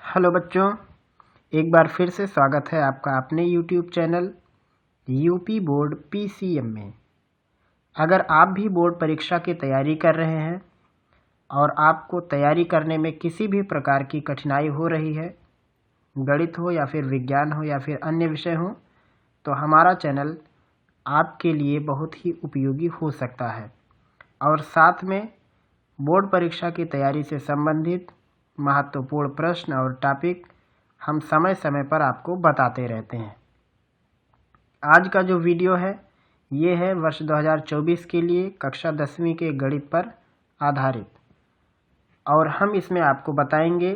Hello बच्चों, एक बार फिर से स्वागत है आपका अपने YouTube channel UP board PCM में। अगर आप भी बोर्ड परीक्षा की तैयारी कर रहे हैं और आपको तैयारी करने में किसी भी प्रकार की कठिनाई हो रही है, गणित हो या फिर विज्ञान हो या फिर अन्य विषय हो, तो हमारा चैनल आपके लिए बहुत ही उपयोगी हो सकता है। और साथ में बोर्ड परीक्षा की तैयारी से संबंधित महत्वपूर्ण प्रश्न और टॉपिक हम समय समय पर आपको बताते रहते हैं। आज का जो वीडियो है ये है वर्ष 2024 के लिए कक्षा 10वीं के गणित पर आधारित, और हम इसमें आपको बताएंगे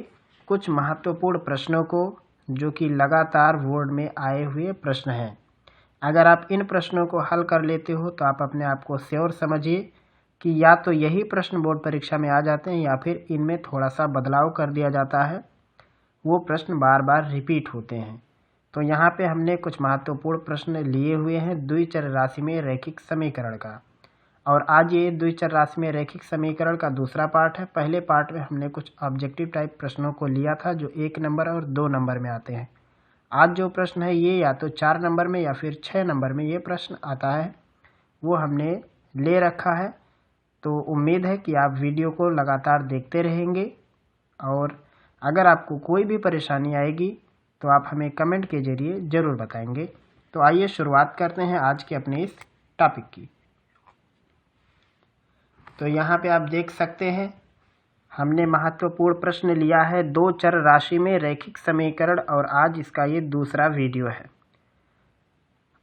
कुछ महत्वपूर्ण प्रश्नों को जो कि लगातार बोर्ड में आए हुए प्रश्न हैं। अगर आप इन प्रश्नों को हल कर लेते हो तो आप अपने आप को श्योर समझिए कि या तो यही प्रश्न बोर्ड परीक्षा में आ जाते हैं या फिर इनमें थोड़ा सा बदलाव कर दिया जाता है, वो प्रश्न बार बार रिपीट होते हैं। तो यहाँ पे हमने कुछ महत्वपूर्ण प्रश्न लिए हुए हैं द्विचर राशि में रैखिक समीकरण का, और आज ये द्विचर राशि में रैखिक समीकरण का दूसरा पार्ट है। पहले पार्ट में हमने कुछ ऑब्जेक्टिव टाइप प्रश्नों को लिया था जो 1 नंबर और 2 नंबर में आते हैं। आज जो प्रश्न है ये या तो 4 नंबर में या फिर 6 नंबर में ये प्रश्न आता है, वो हमने ले रखा है। तो उम्मीद है कि आप वीडियो को लगातार देखते रहेंगे, और अगर आपको कोई भी परेशानी आएगी तो आप हमें कमेंट के जरिए ज़रूर बताएंगे। तो आइए शुरुआत करते हैं आज के अपने इस टॉपिक की। तो यहाँ पे आप देख सकते हैं हमने महत्वपूर्ण प्रश्न लिया है दो चर राशि में रैखिक समीकरण, और आज इसका ये दूसरा वीडियो है।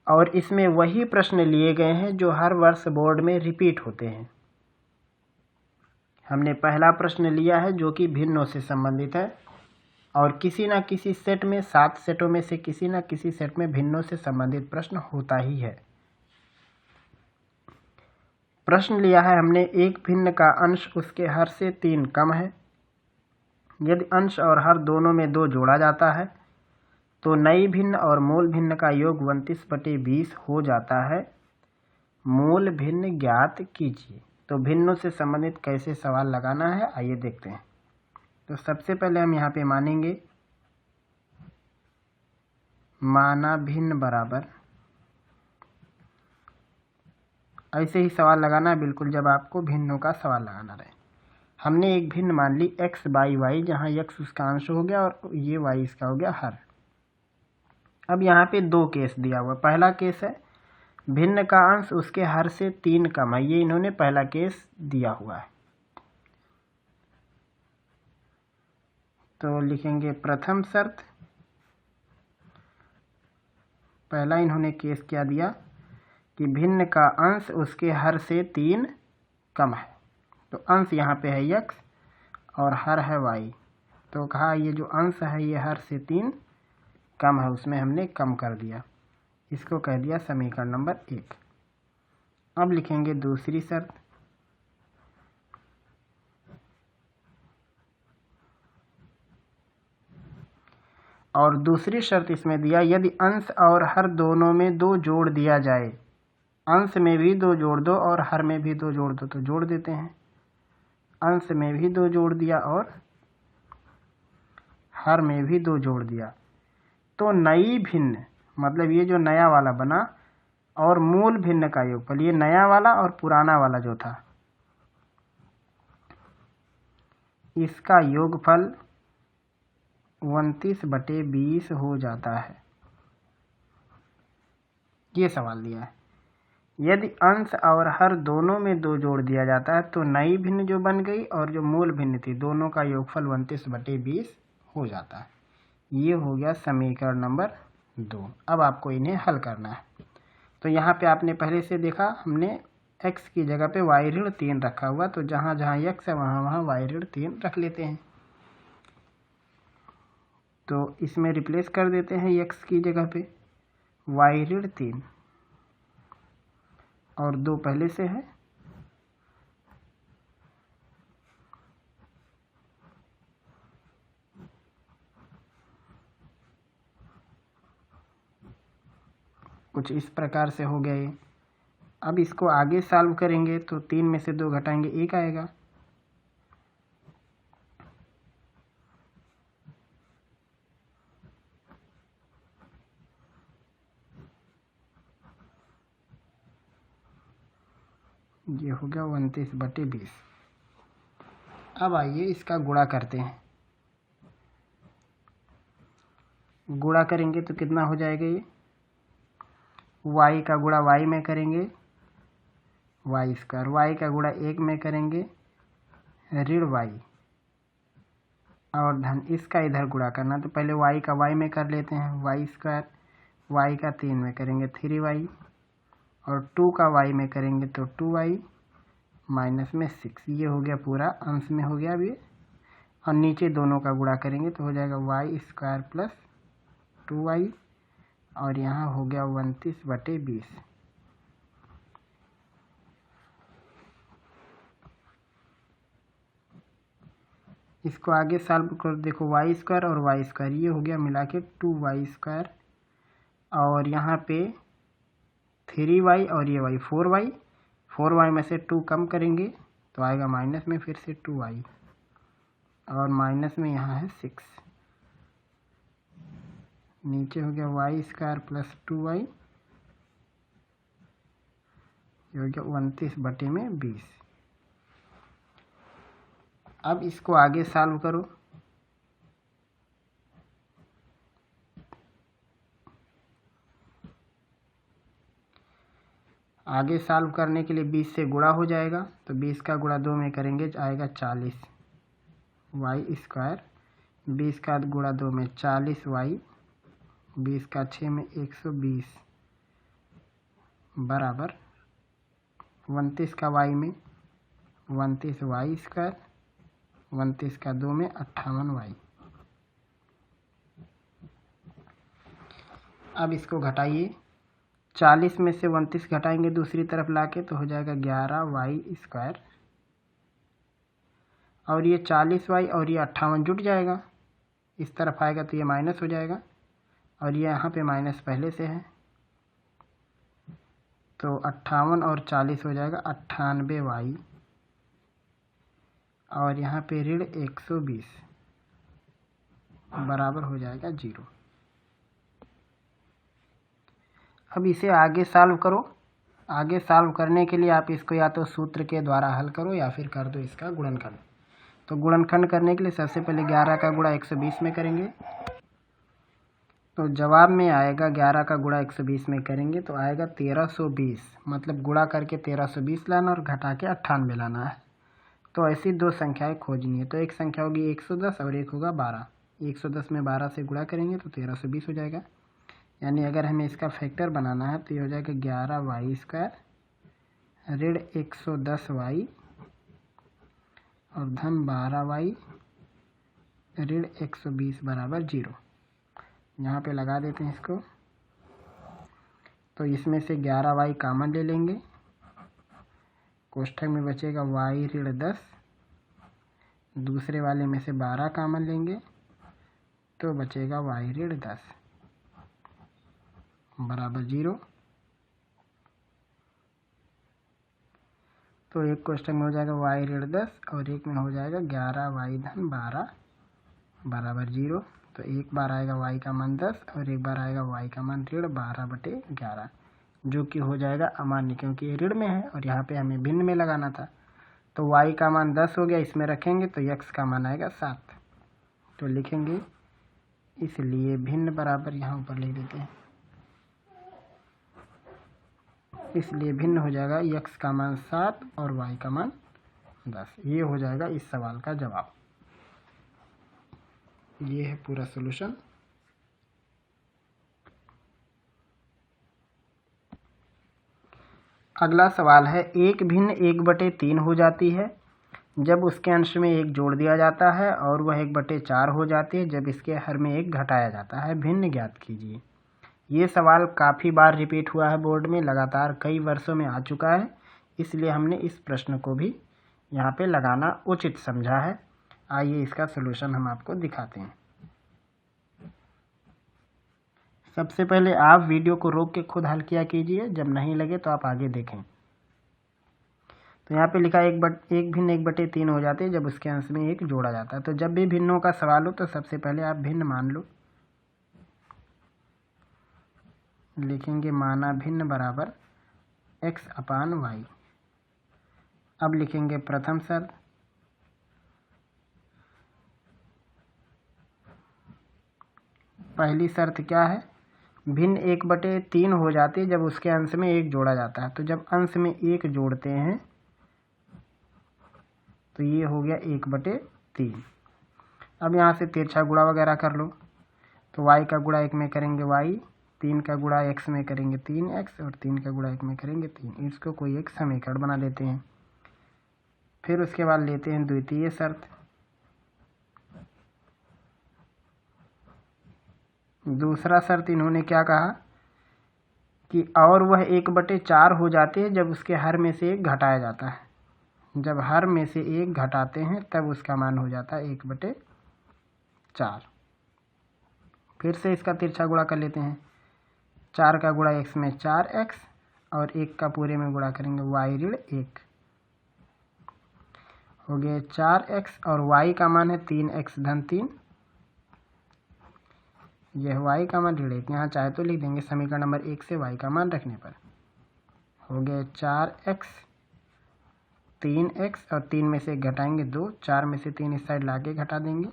और इसमें वही प्रश्न लिए गए हैं जो हर वर्ष बोर्ड में रिपीट होते हैं। हमने पहला प्रश्न लिया है जो कि भिन्नों से संबंधित है, और किसी न किसी सेट में 7 सेटों में से किसी न किसी सेट में भिन्नों से संबंधित प्रश्न होता ही है। प्रश्न लिया है हमने एक भिन्न का अंश उसके हर से 3 कम है। यदि अंश और हर दोनों में 2 जोड़ा जाता है तो नई भिन्न और मूल भिन्न का योग 29/20 हो जाता है। मूल भिन्न ज्ञात कीजिए। तो भिन्नों से संबंधित कैसे सवाल लगाना है आइए देखते हैं। तो सबसे पहले हम यहाँ पे मानेंगे माना भिन्न बराबर, ऐसे ही सवाल लगाना है बिल्कुल जब आपको भिन्नों का सवाल लगाना रहे। हमने एक भिन्न मान ली x बाई वाई, जहाँ x उसका अंश हो गया और ये y इसका हो गया हर। अब यहाँ पे 2 केस दिया हुआ। पहला केस है भिन्न का अंश उसके हर से 3 कम है, ये इन्होंने पहला केस दिया हुआ है। तो लिखेंगे प्रथम शर्त, पहला इन्होंने केस क्या दिया कि भिन्न का अंश उसके हर से 3 कम है। तो अंश यहाँ पे है x और हर है y। तो कहा ये जो अंश है ये हर से 3 कम है, उसमें हमने कम कर दिया, इसको कह दिया समीकरण नंबर 1। अब लिखेंगे दूसरी शर्त, और दूसरी शर्त इसमें दिया यदि अंश और हर दोनों में 2 जोड़ दिया जाए, अंश में भी 2 जोड़ दो और हर में भी 2 जोड़ दो। तो जोड़ देते हैं, अंश में भी 2 जोड़ दिया और हर में भी 2 जोड़ दिया। तो नई भिन्न मतलब ये जो नया वाला बना और मूल भिन्न का योगफल, ये नया वाला और पुराना वाला जो था इसका योगफल 29/20 हो जाता है। ये सवाल दिया है। यदि अंश और हर दोनों में 2 जोड़ दिया जाता है तो नई भिन्न जो बन गई और जो मूल भिन्न थी दोनों का योगफल 29/20 हो जाता है। ये हो गया समीकरण नंबर 2। अब आपको इन्हें हल करना है। तो यहाँ पे आपने पहले से देखा हमने x की जगह पे y-3 रखा हुआ, तो जहाँ जहाँ x है वहाँ वहाँ y-3 रख लेते हैं। तो इसमें रिप्लेस कर देते हैं x की जगह पे y-3 और 2 पहले से है, कुछ इस प्रकार से हो गया ये। अब इसको आगे सॉल्व करेंगे तो 3 में से 2 घटाएंगे 1 आएगा। ये हो गया 29/20। अब आइए इसका गुणा करते हैं। गुणा करेंगे तो कितना हो जाएगा, ये y का गुणा y में करेंगे y², y का गुणा 1 में करेंगे ऋण y, और धन इसका इधर गुणा करना। तो पहले y का y में कर लेते हैं, y², y का 3 में करेंगे 3y, और 2 का y में करेंगे तो 2y, माइनस में 6। ये हो गया पूरा, अंश में हो गया अब ये, और नीचे दोनों का गुणा करेंगे तो हो जाएगा y² प्लस 2y, और यहाँ हो गया 29/20। इसको आगे सॉल्व कर देखो, y² और y², ये हो गया मिला के 2y², और यहाँ पे 3y और ये y 4y में से 2 कम करेंगे तो आएगा माइनस में फिर से 2y, और माइनस में यहाँ है 6, नीचे हो गया y² प्लस 2y, ये हो गया 29/20। अब इसको आगे सॉल्व करो। आगे सॉल्व करने के लिए 20 से गुणा हो जाएगा, तो 20 का गुणा 2 में करेंगे आएगा 40y², 20 का गुणा 2 में 40y, 20 का 6 में 120, बराबर 29 का y में 29y², 29 का 2 में 58y। अब इसको घटाइए, 40 में से 29 घटाएंगे दूसरी तरफ लाके तो हो जाएगा 11y², और ये 40y और ये 58 जुट जाएगा, इस तरफ आएगा तो ये माइनस हो जाएगा, और ये यहाँ पे माइनस पहले से है, तो 58 और 40 हो जाएगा 98y, और यहाँ पे ऋण 120, बराबर हो जाएगा 0। अब इसे आगे सॉल्व करो। आगे सॉल्व करने के लिए आप इसको या तो सूत्र के द्वारा हल करो या फिर कर दो इसका गुणनखंड। तो गुणनखंड करने के लिए सबसे पहले 11 का गुणा 120 में करेंगे, तो जवाब में आएगा 11 का गुणा 120 में करेंगे तो आएगा 1320, मतलब गुणा करके 1320 लाना और घटा के 98 लाना है। तो ऐसी दो संख्याएं खोजनी है। तो एक संख्या होगी 110 और एक होगा 12। 110 में 12 से गुणा करेंगे तो 1320 हो जाएगा। यानी अगर हमें इसका फैक्टर बनाना है तो ये हो जाएगा 11y² ऋण 110y और धन 12y ऋण 120 बराबर 0। यहाँ पे लगा देते हैं इसको। तो इसमें से 11y कॉमन ले लेंगे, कोष्ठक में बचेगा y ऋण 10, दूसरे वाले में से 12 कॉमन लेंगे तो बचेगा y ऋण 10 बराबर 0। तो एक कोष्ठक में हो जाएगा y ऋण 10 और एक में हो जाएगा 11y धन 12 बराबर 0। तो एक बार आएगा y का मान 10 और एक बार आएगा y का मान ऋण 12/11, जो कि हो जाएगा अमान्य, क्योंकि ये ऋण में है और यहाँ पे हमें भिन्न में लगाना था। तो y का मान 10 हो गया, इसमें रखेंगे तो x का मान आएगा 7। तो लिखेंगे इसलिए भिन्न बराबर, यहाँ ऊपर लिख देते हैं, इसलिए भिन्न हो जाएगा x का मान 7 और y का मान 10। ये हो जाएगा इस सवाल का जवाब। ये है पूरा सॉल्यूशन। अगला सवाल है, एक भिन्न 1/3 हो जाती है जब उसके अंश में 1 जोड़ दिया जाता है और वह 1/4 हो जाती है जब इसके हर में 1 घटाया जाता है, भिन्न ज्ञात कीजिए। ये सवाल काफ़ी बार रिपीट हुआ है बोर्ड में, लगातार कई वर्षों में आ चुका है, इसलिए हमने इस प्रश्न को भी यहाँ पे लगाना उचित समझा है। आइए इसका सलूशन हम आपको दिखाते हैं। सबसे पहले आप वीडियो को रोक के खुद हल किया कीजिए, जब नहीं लगे तो आप आगे देखें। तो यहाँ पे लिखा है एक भिन्न 1/3 हो जाते हैं जब उसके अंश में 1 जोड़ा जाता है। तो जब भी भिन्नों का सवाल हो तो सबसे पहले आप भिन्न मान लो, लिखेंगे माना भिन्न बराबर x/y। अब लिखेंगे प्रथम शर्त, पहली शर्त क्या है, भिन्न 1/3 हो जाती है जब उसके अंश में 1 जोड़ा जाता है। तो जब अंश में 1 जोड़ते हैं तो ये हो गया 1/3। अब यहाँ से तिरछा गुणा वगैरह कर लो। तो y का गुणा 1 में करेंगे y, 3 का गुणा x में करेंगे 3x और 3 का गुणा 1 में करेंगे 3। इसको कोई एक समीकरण बना लेते हैं। फिर उसके बाद लेते हैं द्वितीय शर्त। दूसरा शर्त इन्होंने क्या कहा कि और वह 1/4 हो जाते हैं जब उसके हर में से 1 घटाया जाता है। जब हर में से 1 घटाते हैं तब उसका मान हो जाता है 1/4। फिर से इसका तिरछा गुणा कर लेते हैं। 4 का गुणा x में 4x और 1 का पूरे में गुणा करेंगे y ऋण 1, हो गया 4x और y का मान है 3x धन 3, यह y का मान ऋण 1। यहाँ चाहे तो लिख देंगे समीकरण नंबर 1 से y का मान रखने पर। हो गया 4x 3x और 3 में से 1 घटाएंगे 2, 4 में से 3 इस साइड लाके घटा देंगे,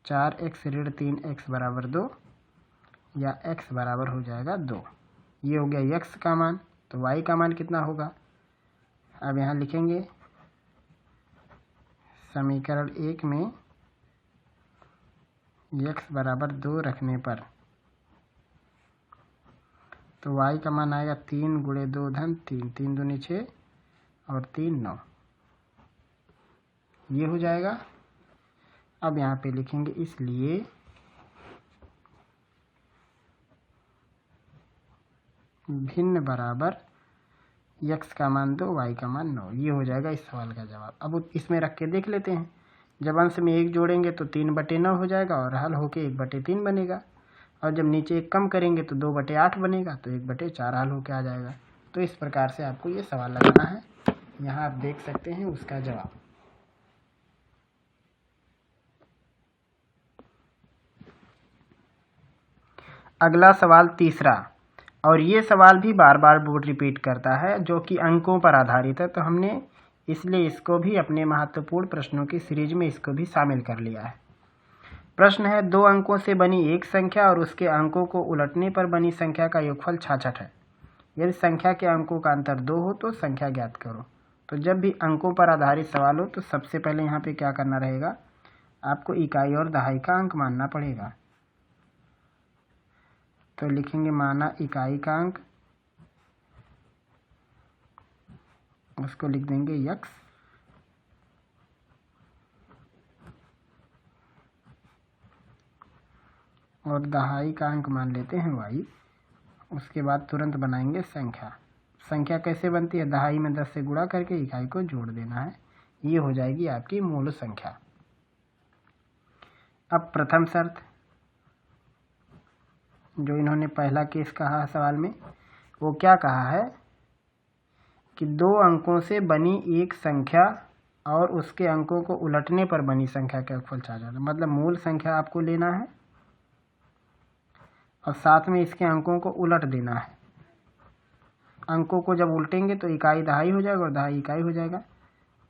4x ऋण 3x बराबर 2 या x बराबर हो जाएगा 2। ये हो गया x का मान। तो y का मान कितना होगा, अब यहाँ लिखेंगे समीकरण 1 में x बराबर 2 रखने पर तो y का मान आएगा 3 गुणे 2 धन 3, 3 दूनी 6 और 3 9, ये हो जाएगा। अब यहाँ पे लिखेंगे इसलिए भिन्न बराबर x का मान 2 y का मान 9, ये हो जाएगा इस सवाल का जवाब। अब इसमें रख के देख लेते हैं। जब अंश में 1 जोड़ेंगे तो 3/9 हो जाएगा और हल होके 1/3 बनेगा, और जब नीचे 1 कम करेंगे तो 2/8 बनेगा, तो 1/4 हल होके आ जाएगा। तो इस प्रकार से आपको ये सवाल लगाना है। यहाँ आप देख सकते हैं उसका जवाब। अगला सवाल तीसरा, और ये सवाल भी बार बार बोर्ड रिपीट करता है, जो कि अंकों पर आधारित है। तो हमने इसलिए इसको भी अपने महत्वपूर्ण प्रश्नों की सीरीज में इसको भी शामिल कर लिया है। प्रश्न है, 2 अंकों से बनी एक संख्या और उसके अंकों को उलटने पर बनी संख्या का योगफल 66 है। यदि संख्या के अंकों का अंतर 2 हो तो संख्या ज्ञात करो। तो जब भी अंकों पर आधारित सवाल हो तो सबसे पहले यहाँ पे क्या करना रहेगा, आपको इकाई और दहाई का अंक मानना पड़ेगा। तो लिखेंगे माना इकाई का अंक, उसको लिख देंगे x, और दहाई का अंक मान लेते हैं y। उसके बाद तुरंत बनाएंगे संख्या। संख्या कैसे बनती है, दहाई में 10 से गुणा करके इकाई को जोड़ देना है, ये हो जाएगी आपकी मूल संख्या। अब प्रथम शर्त, जो इन्होंने पहला केस कहा सवाल में, वो क्या कहा है कि 2 अंकों से बनी एक संख्या और उसके अंकों को उलटने पर बनी संख्या का योगफल 66। मतलब मूल संख्या आपको लेना है और साथ में इसके अंकों को उलट देना है। अंकों को जब उल्टेंगे तो इकाई दहाई हो जाएगा और दहाई इकाई हो जाएगा,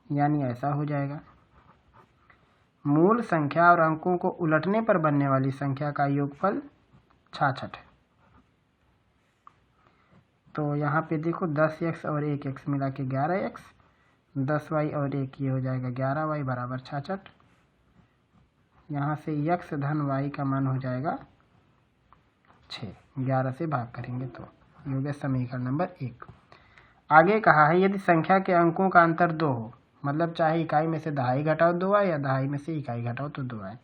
यानी ऐसा हो जाएगा। मूल संख्या और अंकों को उलटने पर बनने वाली संख्या का योगफल 66 है। तो यहाँ पे देखो 10x और 1x मिला के 11x, 10y और 1 ये हो जाएगा 11y बराबर 66। यहाँ से x धन y का मान हो जाएगा 6, 11 से भाग करेंगे तो ये हो गया समीकरण नंबर 1। आगे कहा है, यदि संख्या के अंकों का अंतर 2 हो, मतलब चाहे इकाई में से दहाई घटाओ 2 आए या दहाई में से इकाई घटाओ तो 2 आए,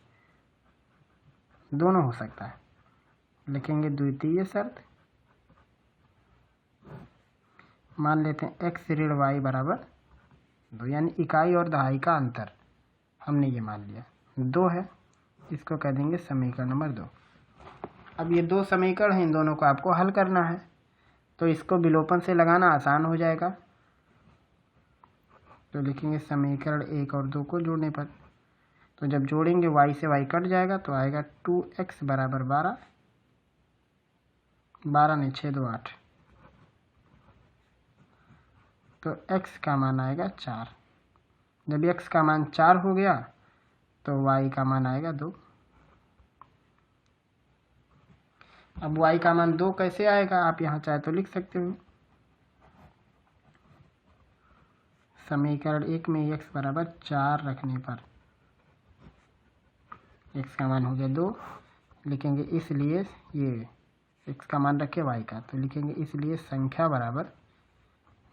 दोनों हो सकता है। लिखेंगे द्वितीय शर्त, मान लेते हैं x ऋण y बराबर 2, यानी इकाई और दहाई का अंतर हमने ये मान लिया 2 है, इसको कह देंगे समीकरण नंबर 2। अब ये 2 समीकरण हैं, इन दोनों को आपको हल करना है, तो इसको विलोपन से लगाना आसान हो जाएगा। तो लिखेंगे समीकरण 1 और 2 को जोड़ने पर, तो जब जोड़ेंगे y से y कट जाएगा तो आएगा 2x बराबर 12, 12 ने 6 2 8, तो x का मान आएगा 4। जब x का मान 4 हो गया तो y का मान आएगा 2। अब y का मान 2 कैसे आएगा, आप यहाँ चाहे तो लिख सकते हो। समीकरण 1 में x बराबर 4 रखने पर x का मान हो गया 2, लिखेंगे इसलिए ये x का मान रखे y का, तो लिखेंगे इसलिए संख्या बराबर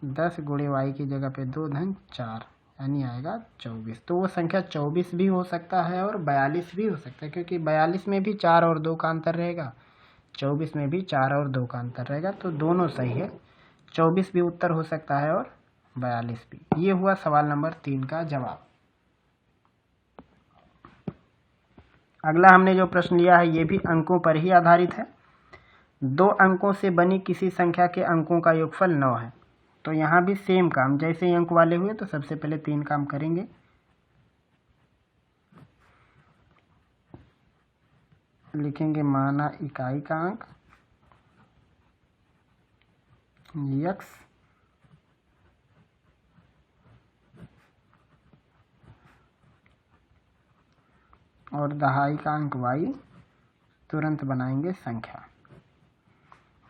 10 गुणे y की जगह पे 2 धन 4 यानी आएगा 24। तो वो संख्या 24 भी हो सकता है और 42 भी हो सकता है, क्योंकि 42 में भी 4 और 2 का अंतर रहेगा, 24 में भी 4 और 2 का अंतर रहेगा, तो दोनों सही है। 24 भी उत्तर हो सकता है और 42 भी। ये हुआ सवाल नंबर 3 का जवाब। अगला हमने जो प्रश्न लिया है ये भी अंकों पर ही आधारित है। 2 अंकों से बनी किसी संख्या के अंकों का योगफल 9 है। तो यहाँ भी सेम काम, जैसे ही अंक वाले हुए तो सबसे पहले 3 काम करेंगे। लिखेंगे माना इकाई का अंक x और दहाई का अंक y, तुरंत बनाएंगे संख्या।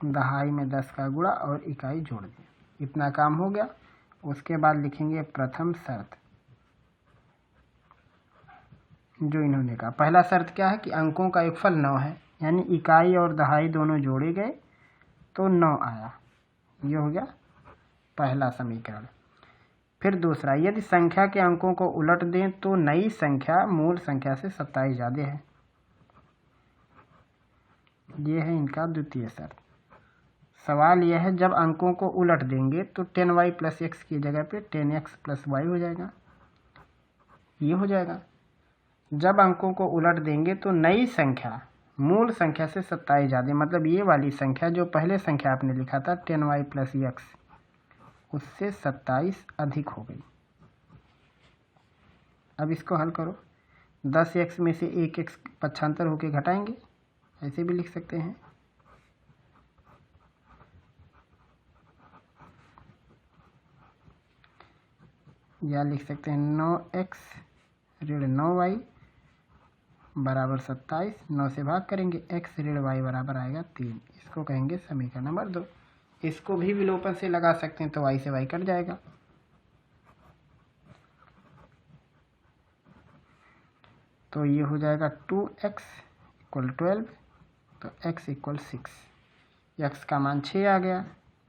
दहाई में 10 का गुणा और इकाई जोड़ दें, इतना काम हो गया। उसके बाद लिखेंगे प्रथम शर्त, जो इन्होंने कहा। पहला शर्त क्या है कि अंकों का योगफल 9 है, यानी इकाई और दहाई दोनों जोड़े गए तो 9 आया। ये हो गया पहला समीकरण। फिर दूसरा, यदि संख्या के अंकों को उलट दें तो नई संख्या मूल संख्या से 27 ज़्यादा है। ये है इनका द्वितीय शर्त। सवाल यह है जब अंकों को उलट देंगे तो 10y प्लस x की जगह पे 10x प्लस y हो जाएगा। ये हो जाएगा। जब अंकों को उलट देंगे तो नई संख्या मूल संख्या से 27 ज़्यादा, मतलब ये वाली संख्या जो पहले संख्या आपने लिखा था 10y प्लस x, उससे 27 अधिक हो गई। अब इसको हल करो। 10x में से 1x पक्षांतर होके घटाएंगे, ऐसे भी लिख सकते हैं। या लिख सकते हैं 9x ऋण 9y बराबर 27। 9 से भाग करेंगे, x ऋण y बराबर आएगा 3। इसको कहेंगे समीकरण नंबर 2। इसको भी विलोपन से लगा सकते हैं, तो y से y कट जाएगा। तो ये हो जाएगा 2x इक्वल 12, तो x इक्वल 6। x का मान 6 आ गया,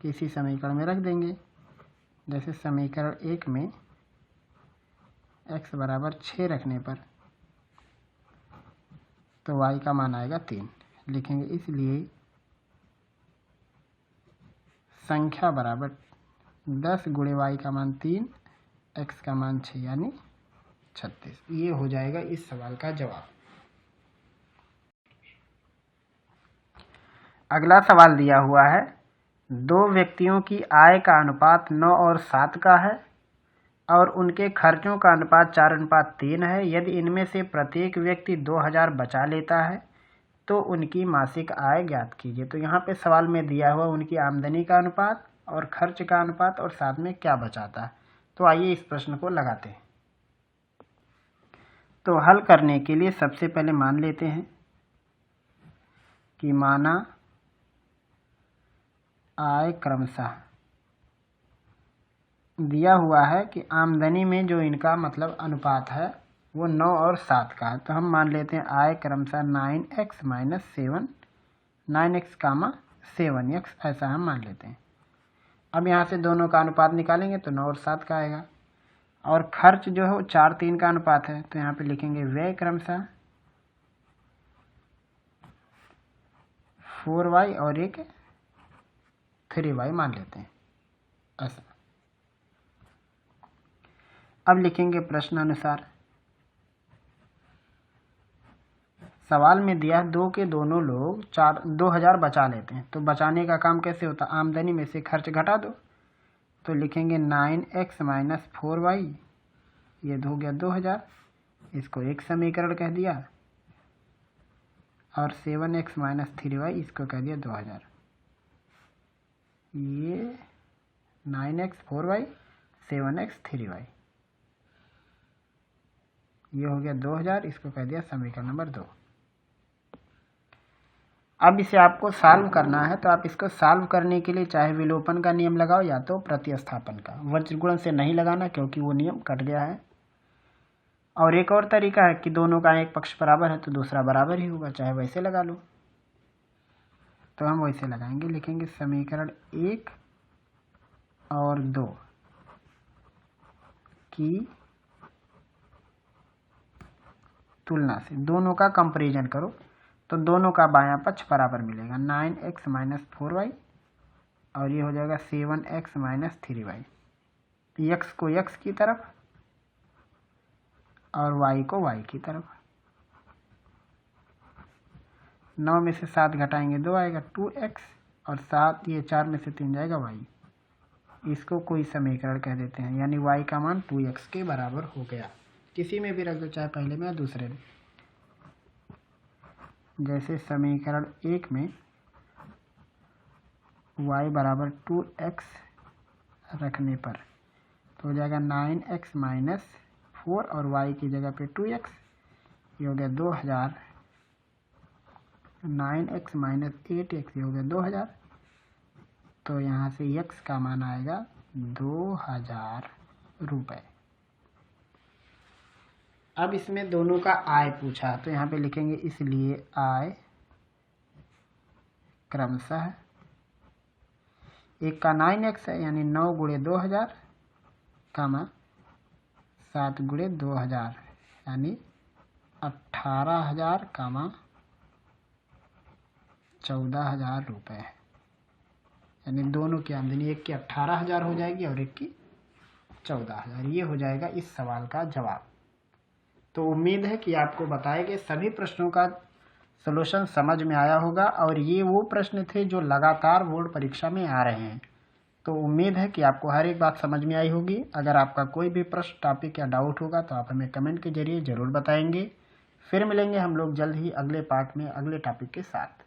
किसी समीकरण में रख देंगे। जैसे समीकरण 1 में x बराबर 6 रखने पर तो y का मान आएगा 3। लिखेंगे इसलिए संख्या बराबर 10 गुणे y का मान 3, x का मान 6 यानी 36। ये हो जाएगा इस सवाल का जवाब। अगला सवाल दिया हुआ है, 2 व्यक्तियों की आय का अनुपात 9 और 7 का है और उनके खर्चों का अनुपात 4:3 है। यदि इनमें से प्रत्येक व्यक्ति 2000 बचा लेता है तो उनकी मासिक आय ज्ञात कीजिए। तो यहाँ पे सवाल में दिया हुआ उनकी आमदनी का अनुपात और खर्च का अनुपात और साथ में क्या बचाता है। तो आइए इस प्रश्न को लगाते हैं। तो हल करने के लिए सबसे पहले मान लेते हैं कि माना आय क्रमशः दिया हुआ है कि आमदनी में जो इनका मतलब अनुपात है वो 9 और 7 का है। तो हम मान लेते हैं आय क्रमशः 9x माइनस 7, 9x कामा 7x, ऐसा हम मान लेते हैं। अब यहाँ से दोनों का अनुपात निकालेंगे तो 9 और 7 का आएगा। और खर्च जो है वो 4:3 का अनुपात है, तो यहाँ पे लिखेंगे व्यय क्रमशः 4y और एक 3y मान लेते हैं ऐसा। अब लिखेंगे प्रश्न अनुसार। सवाल में दिया 2 के दोनों लोग 2000 बचा लेते हैं। तो बचाने का काम कैसे होता है, आमदनी में से खर्च घटा दो। तो लिखेंगे 9x माइनस 4y, ये हो गया 2000, इसको एक समीकरण कह दिया। और 7x माइनस 3y, इसको कह दिया 2000। ये 9x 4y 7x 3y। ये हो गया 2000, इसको कह दिया समीकरण नंबर 2। अब इसे आपको सॉल्व करना है, तो आप इसको सॉल्व करने के लिए चाहे विलोपन का नियम लगाओ या तो प्रतिस्थापन का। वज्रगुणन से नहीं लगाना क्योंकि वो नियम कट गया है। और एक और तरीका है कि दोनों का एक पक्ष बराबर है तो दूसरा बराबर ही होगा, चाहे वैसे लगा लो। तो हम वैसे लगाएंगे, लिखेंगे समीकरण 1 और 2 की तुलना से दोनों का कंपैरिजन करो तो दोनों का बायां पक्ष बराबर मिलेगा। 9x माइनस 4y और ये हो जाएगा 7x माइनस 3y। x को x की तरफ और y को y की तरफ। 9 में से 7 घटाएंगे 2 आएगा 2x और 7 ये 4 में से 3 जाएगा y। इसको कोई समीकरण कह देते हैं, यानी y का मान 2x के बराबर हो गया। किसी में भी रख दो, चाहे पहले में या दूसरे में। जैसे समीकरण 1 में y बराबर 2x रखने पर तो हो जाएगा 9x माइनस 4 और y की जगह पे 2x, ये हो गया 2000। 9x माइनस 8x ये हो गया 2000। तो यहाँ से x का मान आएगा 2000 रुपये। अब इसमें दोनों का आय पूछा तो यहाँ पे लिखेंगे इसलिए आय क्रमशः, एक का 9x है यानी 9 गुणे 2000 कामा 7 गुणे 2000 यानी 18,000 कामा 14,000 रुपये। यानी दोनों की आमदनी, एक की 18,000 हो जाएगी और एक की 14,000। ये हो जाएगा इस सवाल का जवाब। तो उम्मीद है कि आपको बताए गए सभी प्रश्नों का सलूशन समझ में आया होगा और ये वो प्रश्न थे जो लगातार बोर्ड परीक्षा में आ रहे हैं। तो उम्मीद है कि आपको हर एक बात समझ में आई होगी। अगर आपका कोई भी प्रश्न, टॉपिक या डाउट होगा तो आप हमें कमेंट के जरिए ज़रूर बताएंगे। फिर मिलेंगे हम लोग जल्द ही अगले पार्ट में अगले टॉपिक के साथ।